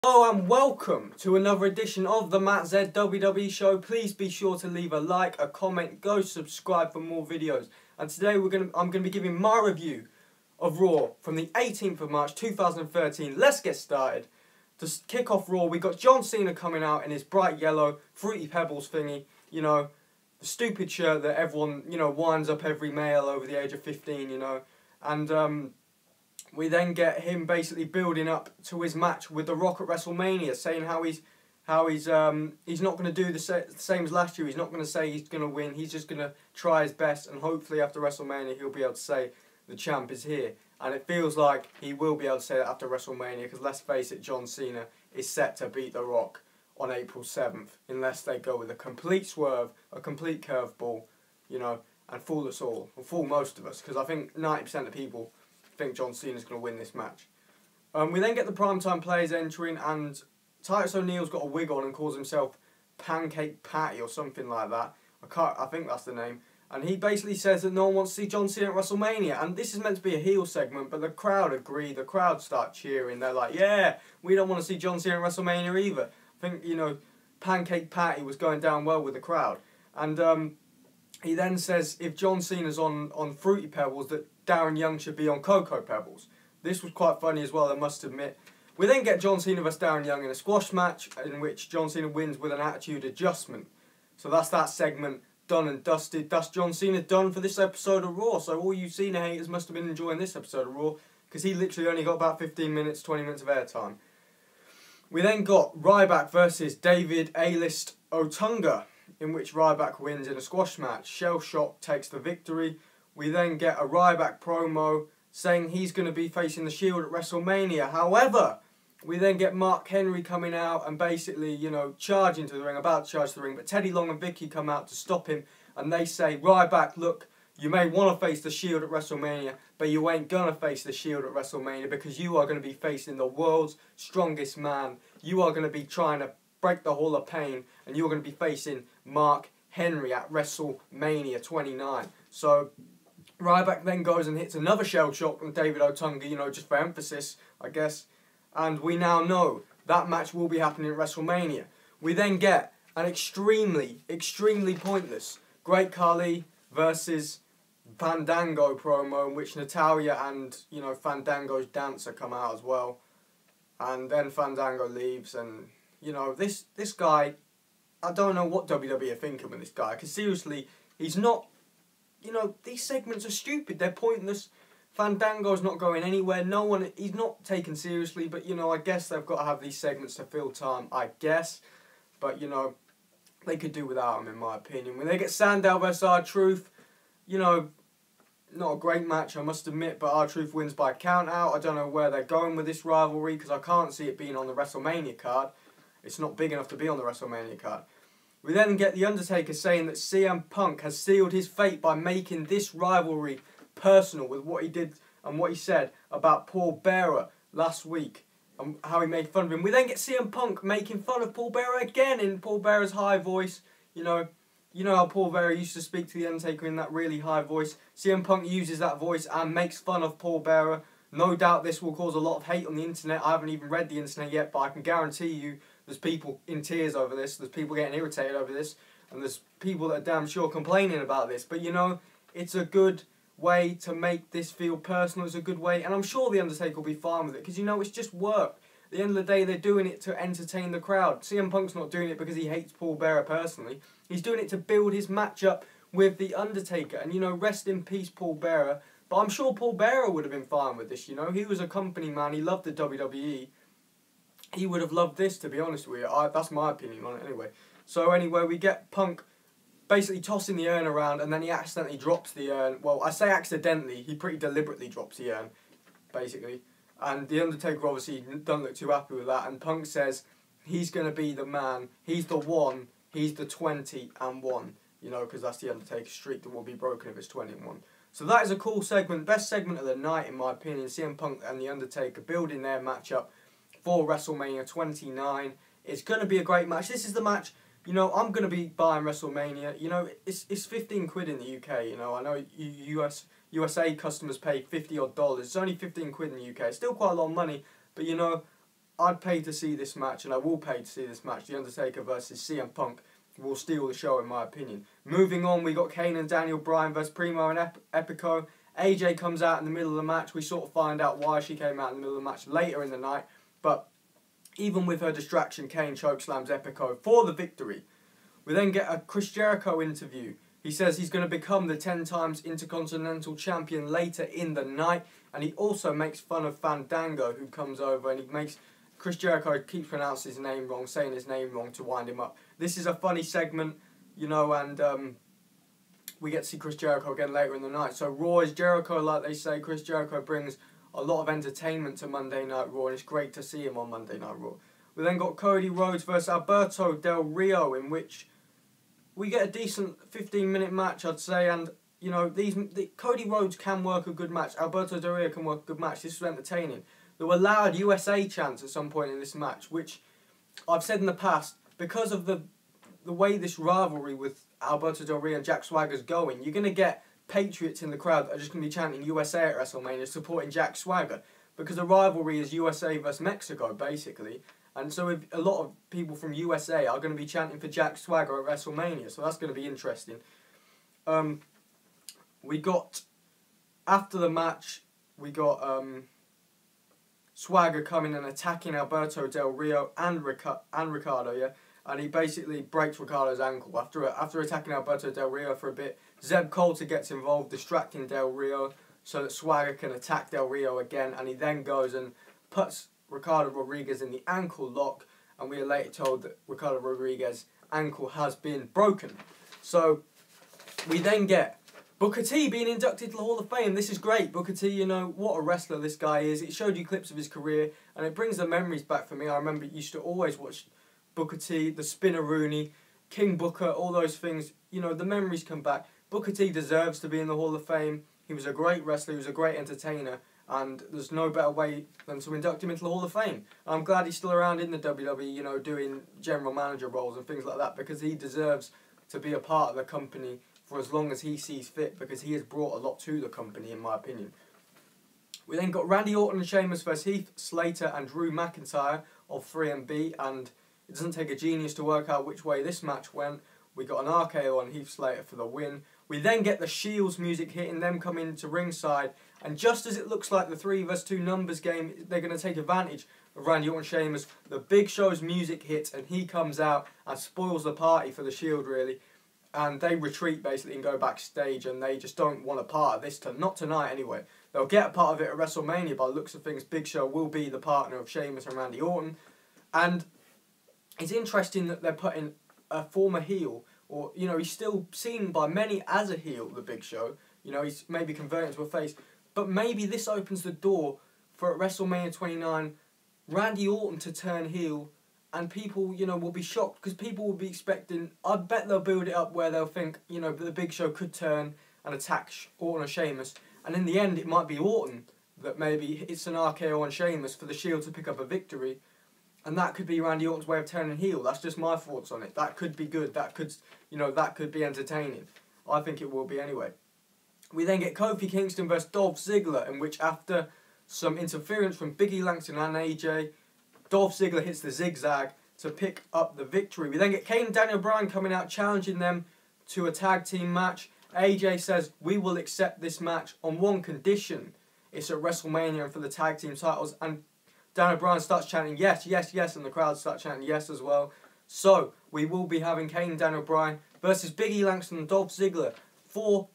Hello and welcome to another edition of the Matt Z WWE show. Please be sure to leave a like, a comment, go subscribe for more videos. And today I'm gonna be giving my review of Raw from the 18th of March 2013. Let's get started. To kick off Raw, we got John Cena coming out in his bright yellow Fruity Pebbles thingy. You know, the stupid shirt that everyone winds up every male over the age of 15. You know, and we then get him basically building up to his match with The Rock at WrestleMania, saying how he's not going to do the same as last year. He's not going to say he's going to win. He's just going to try his best, and hopefully after WrestleMania he'll be able to say the champ is here. And it feels like he will be able to say that after WrestleMania, because let's face it, John Cena is set to beat The Rock on April 7th, unless they go with a complete swerve, a complete curveball, you know, and fool us all, or fool most of us, because I think 90% of people think John Cena's going to win this match. We then get the primetime players entering, and Titus O'Neil's got a wig on and calls himself Pancake Patty or something like that. I think that's the name. And he basically says that no one wants to see John Cena at WrestleMania. And this is meant to be a heel segment, but the crowd agree. The crowd start cheering. They're like, yeah, we don't want to see John Cena at WrestleMania either. I think, you know, Pancake Patty was going down well with the crowd. And he then says if John Cena's on Fruity Pebbles, that Darren Young should be on Cocoa Pebbles. This was quite funny as well, I must admit. We then get John Cena vs Darren Young in a squash match, in which John Cena wins with an attitude adjustment. So that's that segment done and dusted. That's John Cena done for this episode of Raw. So all you Cena haters must have been enjoying this episode of Raw, because he literally only got about 15 minutes, 20 minutes of airtime. We then got Ryback versus David A-List Otunga, in which Ryback wins in a squash match. Shell Shock takes the victory. We then get a Ryback promo saying he's going to be facing the Shield at WrestleMania. However, we then get Mark Henry coming out and basically, you know, charging to the ring, about to charge to the ring. But Teddy Long and Vickie come out to stop him, and they say, Ryback, look, you may want to face the Shield at WrestleMania, but you ain't going to face the Shield at WrestleMania, because you are going to be facing the world's strongest man. You are going to be trying to break the Hall of Pain, and you're going to be facing Mark Henry at WrestleMania 29. So Ryback then goes and hits another shell shock on David Otunga, you know, just for emphasis, I guess. And we now know that match will be happening at WrestleMania. We then get an extremely pointless Great Khali versus Fandango promo, in which Natalya and, you know, Fandango's dancer come out as well. And then Fandango leaves, and, you know, this guy, I don't know what WWE are thinking with this guy, because seriously, he's not, you know, these segments are stupid, they're pointless. Fandango's not going anywhere, he's not taken seriously, but, you know, I guess they've got to have these segments to fill time, I guess. But, you know, they could do without him, in my opinion. When they get Sandow vs R-Truth, you know, not a great match, I must admit, but R-Truth wins by count out. I don't know where they're going with this rivalry, because I can't see it being on the WrestleMania card. It's not big enough to be on the WrestleMania card. We then get The Undertaker saying that CM Punk has sealed his fate by making this rivalry personal with what he did and what he said about Paul Bearer last week and how he made fun of him. We then get CM Punk making fun of Paul Bearer again in Paul Bearer's high voice. You know how Paul Bearer used to speak to The Undertaker in that really high voice. CM Punk uses that voice and makes fun of Paul Bearer. No doubt this will cause a lot of hate on the internet. I haven't even read the internet yet, but I can guarantee you there's people in tears over this, there's people getting irritated over this, and there's people that are damn sure complaining about this. But, you know, it's a good way to make this feel personal. It's a good way, and I'm sure The Undertaker will be fine with it, because, you know, it's just work. At the end of the day, they're doing it to entertain the crowd. CM Punk's not doing it because he hates Paul Bearer personally. He's doing it to build his matchup with The Undertaker. And, you know, rest in peace, Paul Bearer. But I'm sure Paul Bearer would have been fine with this, you know. He was a company man. He loved the WWE. He would have loved this, to be honest with you. That's my opinion on it anyway. So anyway, we get Punk basically tossing the urn around, and then he accidentally drops the urn. Well, I say accidentally. He pretty deliberately drops the urn, basically. And The Undertaker obviously doesn't look too happy with that. And Punk says he's going to be the man. He's the one. He's the 20-1. You know, because that's The Undertaker's streak that will be broken if it's 20-1. So that is a cool segment. Best segment of the night, in my opinion. CM Punk and The Undertaker building their matchup for WrestleMania 29. It's going to be a great match. This is the match, you know, I'm going to be buying WrestleMania. You know, it's 15 quid in the UK, you know. I know USA customers pay $50 odd. It's only 15 quid in the UK. It's still quite a lot of money, but, you know, I'd pay to see this match, and I will pay to see this match. The Undertaker versus CM Punk will steal the show, in my opinion. Moving on, we got Kane and Daniel Bryan versus Primo and Epico. AJ comes out in the middle of the match. We sort of find out why she came out in the middle of the match later in the night. But even with her distraction, Kane chokeslams Epico for the victory. We then get a Chris Jericho interview. He says he's going to become the 10 times Intercontinental Champion later in the night. And he also makes fun of Fandango, who comes over, and he makes... Chris Jericho keeps pronouncing his name wrong, saying his name wrong to wind him up. This is a funny segment, you know, and we get to see Chris Jericho again later in the night. So Raw is Jericho, like they say. Chris Jericho brings a lot of entertainment to Monday Night Raw, and it's great to see him on Monday Night Raw. We then got Cody Rhodes versus Alberto Del Rio, in which we get a decent 15-minute match, I'd say, and, you know, Cody Rhodes can work a good match. Alberto Del Rio can work a good match. This was entertaining. There were loud USA chants at some point in this match, which I've said in the past, because of the way this rivalry with Alberto Del Rio and Jack Swagger's going, you're going to get Patriots in the crowd that are just going to be chanting USA at WrestleMania, supporting Jack Swagger, because the rivalry is USA versus Mexico, basically. And so a lot of people from USA are going to be chanting for Jack Swagger at WrestleMania, so that's going to be interesting. We got, after the match, we got... Swagger coming and attacking Alberto Del Rio and Ricardo, yeah, and he basically breaks Ricardo's ankle after attacking Alberto Del Rio for a bit. Zeb Coulter gets involved, distracting Del Rio so that Swagger can attack Del Rio again, and he then goes and puts Ricardo Rodriguez in the ankle lock, and we are later told that Ricardo Rodriguez's ankle has been broken. So we then get Booker T being inducted to the Hall of Fame. This is great. Booker T, you know, what a wrestler this guy is. It showed you clips of his career, and it brings the memories back for me. I remember used to always watch Booker T, the Spinner-Rooney, King Booker, all those things. You know, the memories come back. Booker T deserves to be in the Hall of Fame. He was a great wrestler. He was a great entertainer, and there's no better way than to induct him into the Hall of Fame. I'm glad he's still around in the WWE, you know, doing general manager roles and things like that, because he deserves to be a part of the company for as long as he sees fit, because he has brought a lot to the company, in my opinion. We then got Randy Orton and Sheamus versus Heath Slater and Drew McIntyre of 3MB, and it doesn't take a genius to work out which way this match went. We got an RKO on Heath Slater for the win. We then get the Shields music hitting, them coming to ringside, and just as it looks like the 3 vs 2 numbers game, they're going to take advantage of Randy Orton and Sheamus, the Big Show's music hits, and he comes out and spoils the party for the Shield, really. And they retreat, basically, and go backstage, and they just don't want a part of this, not tonight anyway. They'll get a part of it at WrestleMania. By the looks of things, Big Show will be the partner of Sheamus and Randy Orton. And it's interesting that they're putting a former heel, or, you know, he's still seen by many as a heel, the Big Show. You know, he's maybe converting to a face. But maybe this opens the door for at WrestleMania 29, Randy Orton to turn heel. And people, you know, will be shocked, because people will be expecting... I bet they'll build it up where they'll think, you know, the Big Show could turn and attack Orton or Sheamus. And in the end, it might be Orton that maybe it's an RKO on Sheamus for the Shield to pick up a victory. And that could be Randy Orton's way of turning heel. That's just my thoughts on it. That could be good. That could, you know, that could be entertaining. I think it will be anyway. We then get Kofi Kingston versus Dolph Ziggler, in which after some interference from Biggie Langston and AJ... Dolph Ziggler hits the zigzag to pick up the victory. We then get Kane and Daniel Bryan coming out, challenging them to a tag team match. AJ says, we will accept this match on one condition. It's at WrestleMania and for the tag team titles. And Daniel Bryan starts chanting, yes, yes, yes, and the crowd start chanting yes as well. So, we will be having Kane and Daniel Bryan versus Biggie Langston and Dolph Ziggler for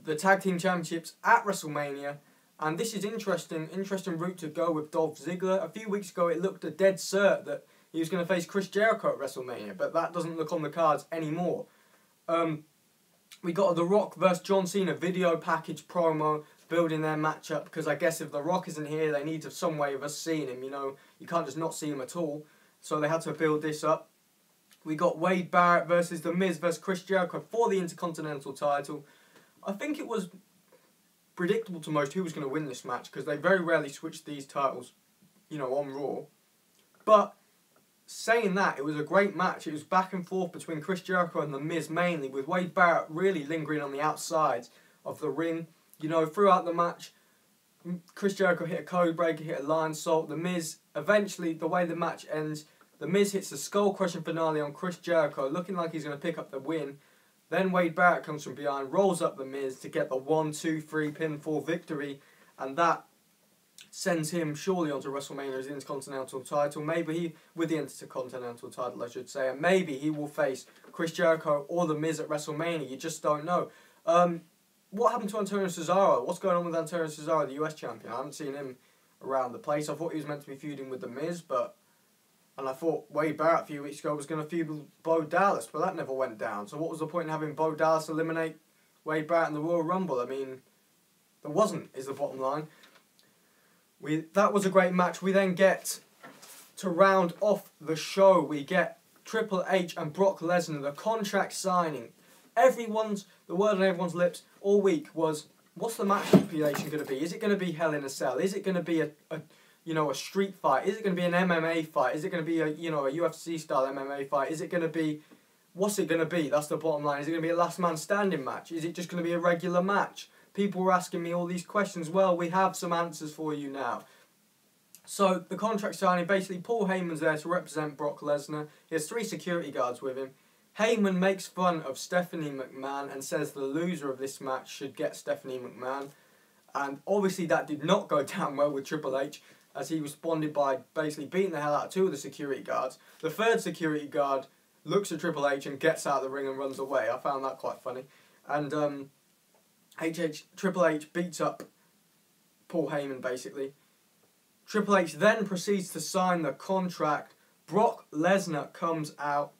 the tag team championships at WrestleMania. And this is interesting route to go with Dolph Ziggler. A few weeks ago, it looked a dead cert that he was going to face Chris Jericho at WrestleMania, but that doesn't look on the cards anymore. We got The Rock versus John Cena video package promo, building their matchup, because I guess if The Rock isn't here, they need some way of us seeing him, you know. You can't just not see him at all. So they had to build this up. We got Wade Barrett versus The Miz versus Chris Jericho for the Intercontinental title. I think it was predictable to most who was going to win this match, because they very rarely switch these titles, you know, on Raw. But saying that, it was a great match. It was back and forth between Chris Jericho and The Miz mainly, with Wade Barrett really lingering on the outsides of the ring. You know, throughout the match, Chris Jericho hit a code breaker, hit a lion salt. The Miz, eventually, the way the match ends, The Miz hits the skull-crushing finale on Chris Jericho, looking like he's going to pick up the win. Then Wade Barrett comes from behind, rolls up The Miz to get the 1-2-3 pinfall victory, and that sends him surely onto WrestleMania's Intercontinental title. Maybe he, with the Intercontinental title, I should say, and maybe he will face Chris Jericho or The Miz at WrestleMania. You just don't know. What happened to Antonio Cesaro? What's going on with Antonio Cesaro, the US champion? I haven't seen him around the place. I thought he was meant to be feuding with The Miz, and I thought Wade Barrett a few weeks ago was going to feud with Bo Dallas, but that never went down. So what was the point in having Bo Dallas eliminate Wade Barrett in the Royal Rumble? I mean, there wasn't, is the bottom line. That was a great match. We then get, to round off the show, we get Triple H and Brock Lesnar, the contract signing. The word on everyone's lips all week was, what's the match stipulation going to be? Is it going to be Hell in a Cell? Is it going to be a street fight? Is it going to be an MMA fight? Is it going to be a UFC style MMA fight? Is it going to be, what's it going to be? That's the bottom line. Is it going to be a last man standing match? Is it just going to be a regular match? People were asking me all these questions. Well, we have some answers for you now. So the contract signing, basically Paul Heyman's there to represent Brock Lesnar. He has 3 security guards with him. Heyman makes fun of Stephanie McMahon and says the loser of this match should get Stephanie McMahon. And obviously that did not go down well with Triple H, as he responded by basically beating the hell out of 2 of the security guards. The 3rd security guard looks at Triple H and gets out of the ring and runs away. I found that quite funny. And Triple H beats up Paul Heyman, basically. Triple H then proceeds to sign the contract. Brock Lesnar comes out.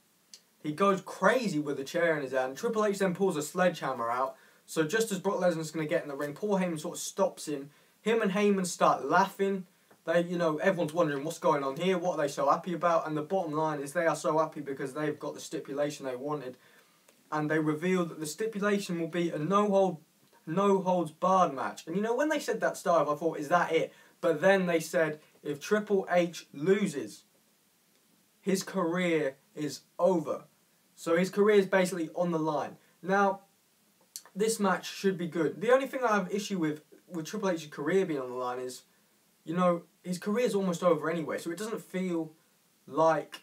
He goes crazy with a chair in his hand. Triple H then pulls a sledgehammer out. So just as Brock Lesnar's going to get in the ring, Paul Heyman sort of stops him. Him and Heyman start laughing. Everyone's wondering what's going on here. What are they so happy about? And the bottom line is they are so happy because they've got the stipulation they wanted. And they revealed that the stipulation will be a no holds barred match. And when they said that style, I thought, is that it? But then they said, if Triple H loses, his career is over. So his career is basically on the line. Now, this match should be good. The only thing I have issue with Triple H's career being on the line is, his career is almost over anyway. So it doesn't feel like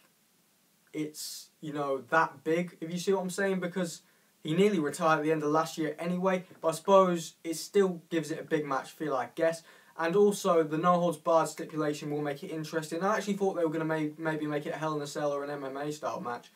it's, that big, if you see what I'm saying, because he nearly retired at the end of last year anyway. But I suppose it still gives it a big match feel, I guess. And also, the no-holds-barred stipulation will make it interesting. I actually thought they were going to maybe make it a Hell in a Cell or an MMA-style match.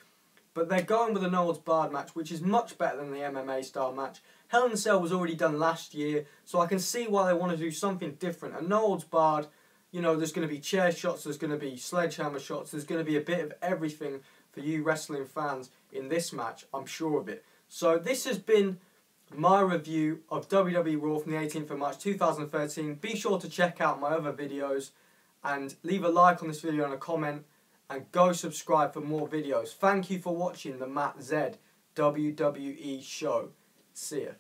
But they're going with a no-holds-barred match, which is much better than the MMA-style match. Hell in a Cell was already done last year, so I can see why they want to do something different. And no-holds-barred, there's going to be chair shots, there's going to be sledgehammer shots, there's going to be a bit of everything for you wrestling fans in this match, I'm sure of it. So this has been my review of WWE Raw from the 18th of March 2013. Be sure to check out my other videos and leave a like on this video and a comment, and go subscribe for more videos. Thank you for watching the Matt Z WWE show. See ya.